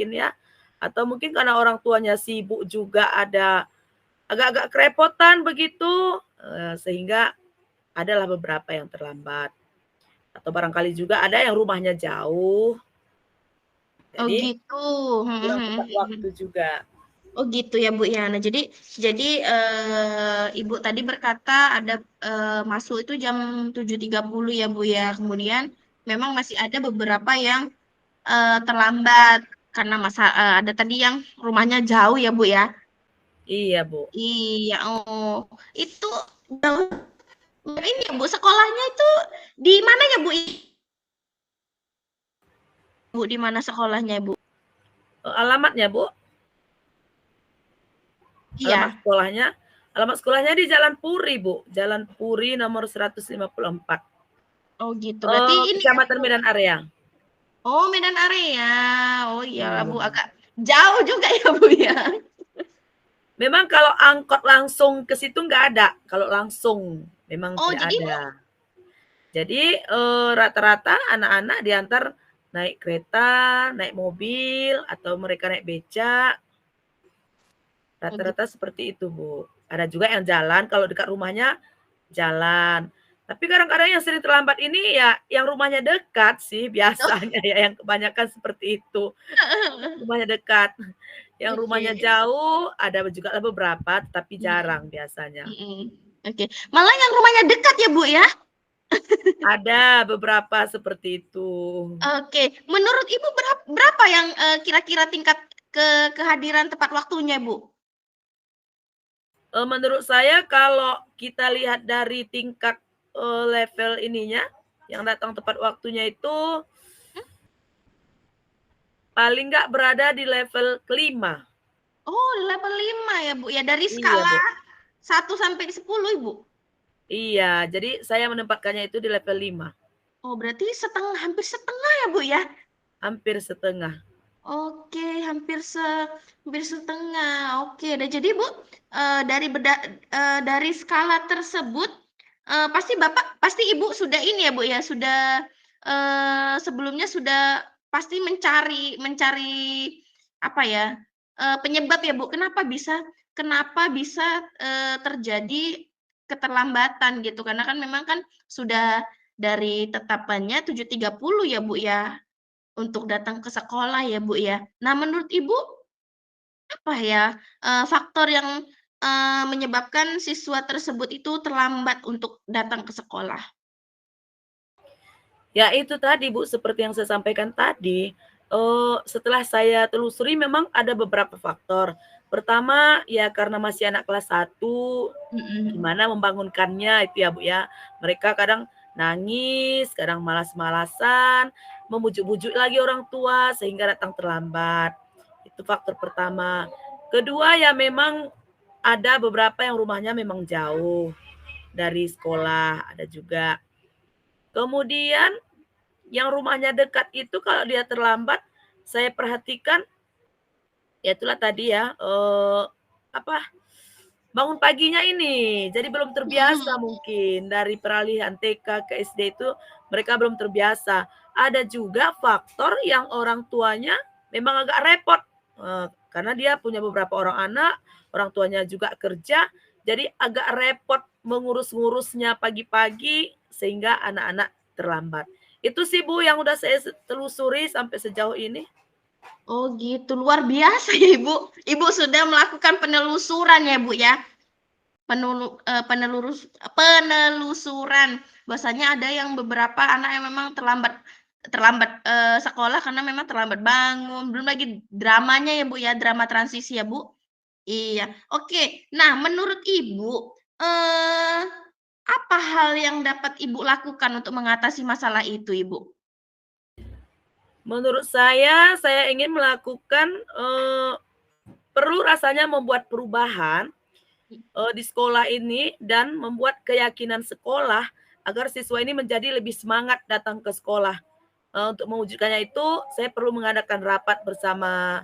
mungkin ya, atau mungkin karena orang tuanya sibuk juga ada agak-agak kerepotan begitu, sehingga adalah beberapa yang terlambat. Atau barangkali juga ada yang rumahnya jauh. Oh Jadi gitu. kurang tepat waktu juga. Oh gitu ya Bu ya. Nah jadi Ibu tadi berkata ada masuk itu jam 7.30 ya Bu ya. Kemudian memang masih ada beberapa yang terlambat karena ada tadi yang rumahnya jauh ya Bu ya. Iya, Bu. Iya, oh itu jauh. Ini ya Bu, sekolahnya itu di mana ya Bu? Bu di mana sekolahnya Bu? Alamatnya, Bu? Alamat Iya. sekolahnya alamat sekolahnya di Jalan Puri, Bu. Jalan Puri nomor 154. Oh gitu. Berarti ini ya Kecamatan Bu. Medan Area. Oh Medan Area. Oh iya Bu, Iya. agak jauh juga ya Bu ya. Memang kalau angkot langsung ke situ nggak ada, kalau langsung memang Oh tidak jadi Bu. ada. Jadi, rata-rata anak-anak diantar naik kereta, naik mobil, atau mereka naik becak. Oh, gitu. Rata-rata seperti itu, Bu. Ada juga yang jalan, kalau dekat rumahnya jalan. Tapi kadang-kadang yang sering terlambat ini ya yang rumahnya dekat sih biasanya ya, yang kebanyakan seperti itu. Rumahnya dekat. Yang rumahnya Oke. jauh ada juga beberapa, tapi Mm, jarang biasanya. Oke. Malah yang rumahnya dekat ya Bu ya. Ada beberapa seperti itu. Oke. Menurut Ibu berapa yang kira-kira tingkat kehadiran tepat waktunya Bu? Menurut saya kalau kita lihat dari tingkat, level ininya, yang datang tepat waktunya itu paling nggak berada di level ke-5. Oh, level 5 ya Bu ya, dari Iya, skala Bu. 1 sampai 10 Ibu? Iya, jadi saya menempatkannya itu di level 5, Oh, berarti hampir setengah ya Bu ya? hampir setengah. Oke, hampir setengah. Oke, dan jadi Bu, dari skala tersebut, pasti Ibu sudah ini ya Bu ya, sudah, sebelumnya sudah pasti mencari apa ya, penyebab ya Bu, kenapa bisa terjadi keterlambatan gitu, karena kan memang kan sudah dari tetapannya 7.30 ya Bu ya? Untuk datang ke sekolah ya, Bu, ya. Nah, menurut Ibu, apa ya, faktor yang, menyebabkan siswa tersebut itu terlambat untuk datang ke sekolah? Ya itu tadi, Bu, seperti yang saya sampaikan tadi, setelah saya telusuri memang ada beberapa faktor. Pertama, ya karena masih anak kelas 1, Mhm. gimana membangunkannya itu ya, Bu, ya. Mereka kadang nangis, kadang malas-malasan, membujuk-bujuk lagi orang tua sehingga datang terlambat. Itu faktor pertama. Kedua, ya memang ada beberapa yang rumahnya memang jauh dari sekolah, ada juga. Kemudian yang rumahnya dekat itu kalau dia terlambat, saya perhatikan, ya itulah tadi ya, apa, bangun paginya ini, jadi belum terbiasa Mhm. mungkin dari peralihan TK ke SD itu mereka belum terbiasa. Ada juga faktor yang orang tuanya memang agak repot, karena dia punya beberapa orang anak, orang tuanya juga kerja, jadi agak repot mengurus-ngurusnya pagi-pagi sehingga anak-anak terlambat. Itu sih Bu yang udah saya telusuri sampai sejauh ini. Oh, gitu, luar biasa ya, Ibu. Ibu sudah melakukan penelusuran ya, Bu, ya? Penelusuran, bahwasanya ada yang beberapa anak yang memang terlambat terlambat, sekolah karena memang terlambat bangun, belum lagi dramanya ya, Bu, ya, drama transisi ya, Bu? Iya, oke. Nah, menurut Ibu, apa hal yang dapat Ibu lakukan untuk mengatasi masalah itu, Ibu? Menurut saya ingin melakukan, perlu rasanya membuat perubahan, di sekolah ini dan membuat keyakinan sekolah agar siswa ini menjadi lebih semangat datang ke sekolah. Untuk mewujudkannya itu saya perlu mengadakan rapat bersama,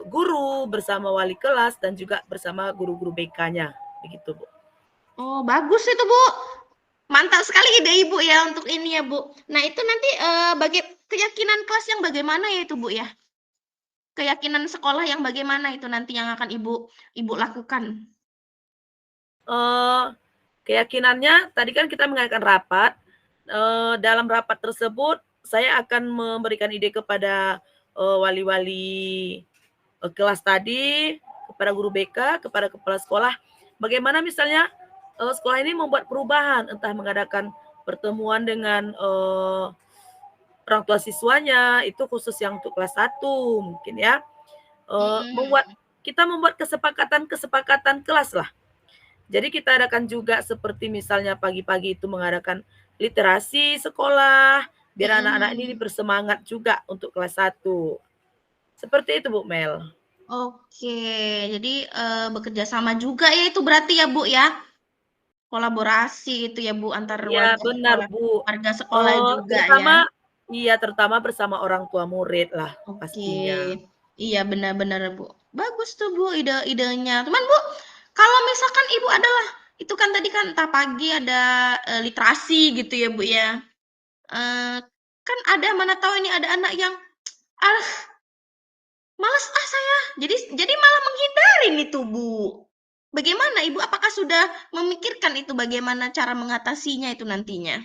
guru, bersama wali kelas dan juga bersama guru-guru BK-nya, begitu, Bu. Oh, bagus itu, Bu. Mantap sekali ide Ibu ya untuk ini ya, Bu. Nah, itu nanti, keyakinan kelas yang bagaimana ya itu, Bu, ya? keyakinan sekolah yang bagaimana itu nanti yang akan Ibu lakukan? Keyakinannya tadi kan kita mengadakan rapat, dalam rapat tersebut saya akan memberikan ide kepada, wali-wali, kelas tadi, kepada guru BK, kepada kepala sekolah, bagaimana misalnya, sekolah ini membuat perubahan, entah mengadakan pertemuan dengan, orang tua siswanya, itu khusus yang untuk kelas 1 mungkin ya, Mhm. kita membuat kesepakatan-kesepakatan kelas lah. Jadi kita adakan juga seperti misalnya pagi-pagi itu mengadakan literasi sekolah, biar anak-anak ini Mhm. bersemangat juga untuk kelas 1. Seperti itu, Bu Mel. Oke, jadi, bekerja sama juga ya itu berarti ya, Bu, ya? Kolaborasi itu ya, Bu, antar Iya benar, Bu. warga sekolah juga ya? Terutama bersama orang tua murid lah Oke, pastinya. iya benar-benar Bu. Bagus tuh Bu ide-idenya. Cuman Bu, kalau misalkan Ibu adalah itu kan tadi kan entah pagi ada literasi gitu ya Bu ya. Eh, kan ada mana tahu ini ada anak yang ah males ah saya. Jadi malah menghindarin itu Bu. Bagaimana Ibu? Apakah sudah memikirkan itu bagaimana cara mengatasinya itu nantinya?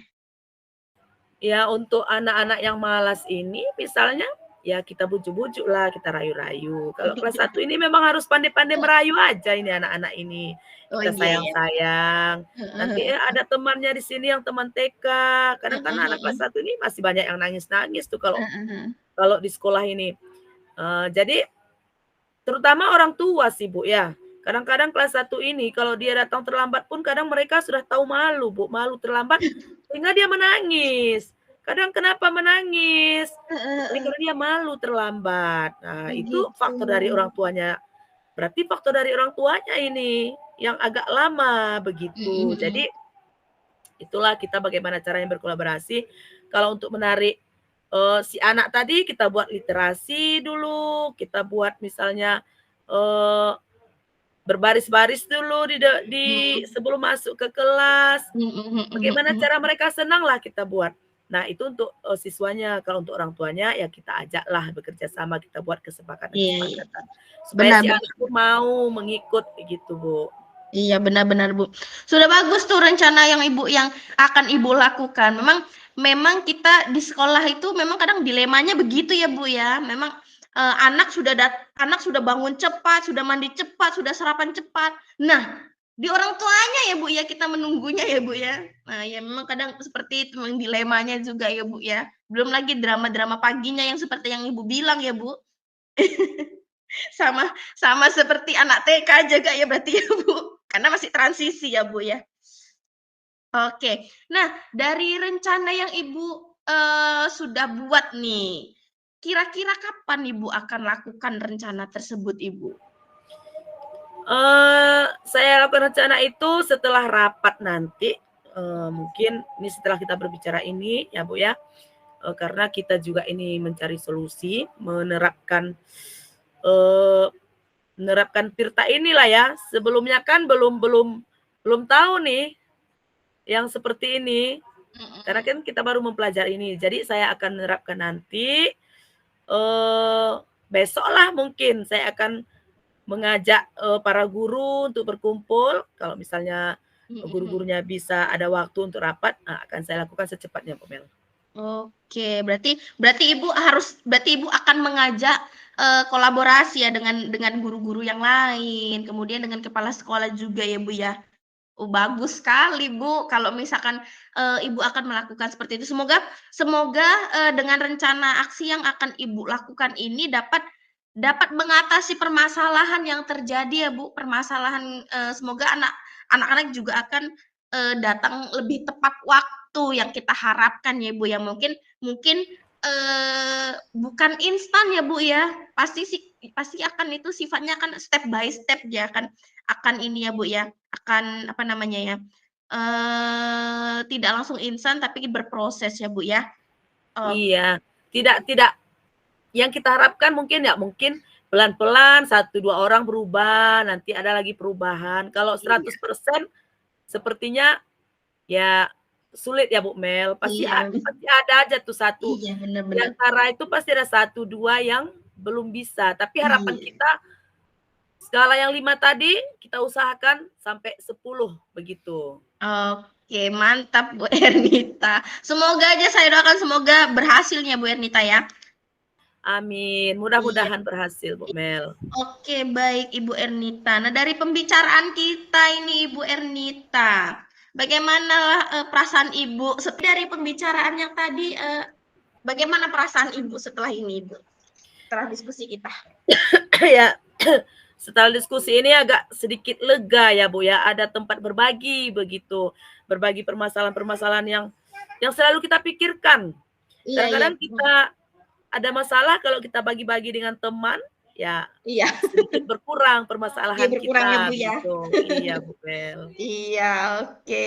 Ya untuk anak-anak yang malas ini misalnya, ya kita bujuk-bujuk lah, kita rayu-rayu. Kalau kelas 1 ini memang harus pandai-pandai merayu aja ini anak-anak ini. Oh Kita iya ya. sayang-sayang, Heeh, nanti, heeh. ada temannya di sini yang teman TK, kadang kan Heeh, anak heeh. kelas 1 ini masih banyak yang nangis-nangis tuh kalau Heeh, heeh. kalau di sekolah ini. Jadi terutama orang tua sih, Bu, ya. Kadang-kadang kelas 1 ini kalau dia datang terlambat pun kadang mereka sudah tahu malu, Bu, malu terlambat sehingga dia menangis. Kadang kenapa menangis? Heeh, Ini heeh. karena dia malu terlambat. Nah, itu Begitu. faktor dari orang tuanya. Berarti faktor dari orang tuanya ini yang agak lama begitu. Mhm, Jadi mhm. itulah kita bagaimana caranya berkolaborasi. Kalau untuk menarik, si anak tadi kita buat literasi dulu, kita buat misalnya, eee, berbaris-baris dulu di Mhm. sebelum masuk ke kelas. Mhm, mhm, Bagaimana mhm. cara mereka senang lah kita buat. Nah itu untuk, siswanya, kalau untuk orang tuanya ya kita ajaklah bekerja sama, kita buat Iya, iya. kesepakatan-kesepakatan. Supaya Benar, si benar. anak tuh mau mengikut gitu, Bu. Iya, benar-benar, Bu. Sudah bagus tuh rencana yang yang akan Ibu lakukan. Memang kita di sekolah itu memang kadang dilemanya begitu ya, Bu, ya. Memang, anak sudah bangun cepat, sudah mandi cepat, sudah sarapan cepat. Nah, di orang tuanya ya, Bu, ya, kita menunggunya ya, Bu, ya. Nah, ya memang kadang seperti itu memang dilemanya juga ya, Bu, ya. Belum lagi drama-drama paginya yang seperti yang Ibu bilang ya, Bu. Sama sama seperti anak TK juga ya berarti ya, Bu? Karena masih transisi ya, Bu, ya? Oke. Nah, dari rencana yang Ibu, sudah buat nih, kira-kira kapan Ibu akan lakukan rencana tersebut, Ibu? Saya lakukan rencana itu setelah rapat nanti, mungkin ini setelah kita berbicara ini ya, Bu, ya, karena kita juga ini mencari solusi, eee, menerapkan Tirta inilah ya. Sebelumnya kan belum tahu nih yang seperti ini, karena Mhm. kan kita baru mempelajari ini. Jadi saya akan menerapkan nanti, eee, besoklah mungkin saya akan mengajak, para guru untuk berkumpul, kalau misalnya Mhm, mhm. guru-gurunya bisa ada waktu untuk rapat, akan saya lakukan secepatnya, Bu Mel. Oke, berarti Ibu akan mengajak, kolaborasi ya dengan guru-guru yang lain, kemudian dengan kepala sekolah juga ya, Bu, ya? Oh, bagus sekali, Bu, kalau misalkan, Ibu akan melakukan seperti itu. Semoga semoga, dengan rencana aksi yang akan Ibu lakukan ini dapat dapat mengatasi permasalahan yang terjadi ya, Bu. Permasalahan, semoga anak-anak juga akan, datang lebih tepat waktu yang kita harapkan ya, Bu, ya. Mungkin mungkin, bukan instan ya, Bu, ya. Pasti akan itu sifatnya akan step by step ya, akan ini ya, Bu, ya. Akan apa namanya ya, tidak langsung instan tapi berproses ya, Bu, ya? Ok Iya, tidak yang kita harapkan mungkin ya mungkin pelan-pelan 1, 2 orang berubah, nanti ada lagi perubahan. Kalau iya 100% sepertinya ya sulit ya, Bu Mel, iya pasti ada aja tuh satu iya, bener di bener. antara itu pasti ada 1, 2 yang belum bisa. Tapi harapan Iya. kita skala yang 5 tadi kita usahakan sampai 10 begitu. Oke, mantap Bu Ernita. Semoga aja saya doakan semoga berhasilnya Bu Ernita ya. Amin, Iya. mudah-mudahan berhasil Bu Mel. Oke, baik Ibu Ernita. Nah, dari pembicaraan kita ini Ibu Ernita, bagaimana perasaan Ibu dari pembicaraan yang tadi, bagaimana perasaan Ibu setelah ini, Ibu? Setelah diskusi kita. Ya, setelah diskusi ini agak sedikit lega ya Bu ya, ada tempat berbagi begitu, berbagi permasalahan-permasalahan yang selalu kita pikirkan. Iya, Kadang-kadang kita ada masalah kalau kita bagi-bagi dengan teman, ya iya. sedikit berkurang Iya, permasalahan berkurang ya kita Bu ya. begitu. Iya Bu Mel. Iya, oke.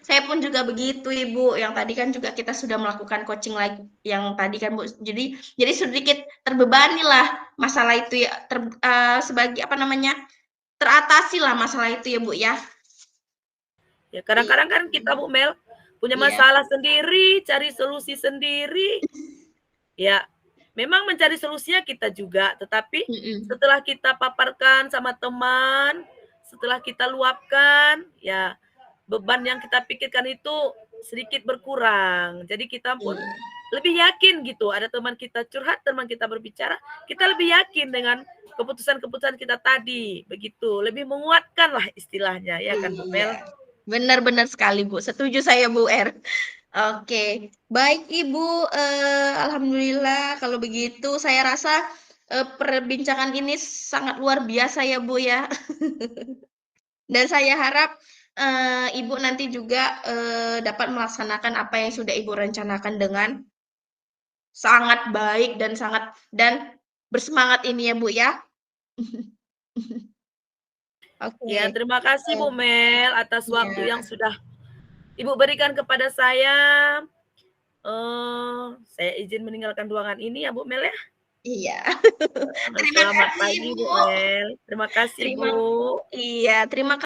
Saya pun juga begitu Ibu. Yang tadi kan juga kita sudah melakukan coaching lagi yang tadi kan Bu. Jadi sedikit terbebani lah masalah itu ya sebagai apa namanya? Teratasi lah masalah itu ya Bu ya. Ya kadang-kadang kan kita Bu Mel punya Iya. masalah sendiri, cari solusi sendiri. Ya, memang mencari solusinya kita juga, tetapi setelah kita paparkan sama teman, setelah kita luapkan, ya beban yang kita pikirkan itu sedikit berkurang. Jadi kita pun lebih yakin gitu, ada teman kita curhat, teman kita berbicara, kita lebih yakin dengan keputusan-keputusan kita tadi, begitu. Lebih menguatkan lah istilahnya, ya kan Bu Mel? Benar-benar sekali Bu, setuju saya Bu R. Oke, baik Ibu, alhamdulillah kalau begitu saya rasa perbincangan ini sangat luar biasa ya Bu ya. Dan saya harap Ibu nanti juga dapat melaksanakan apa yang sudah Ibu rencanakan dengan sangat baik dan bersemangat ini ya Bu ya. Oke. Ya, terima kasih Bu Mel atas waktu Ya. yang sudah Ibu berikan kepada saya. Saya izin meninggalkan ruangan ini ya Bu Mel ya. Iya. Terima Selamat kasih pagi Bu. Bu Mel. Terima kasih Bu. Iya, terima kasih.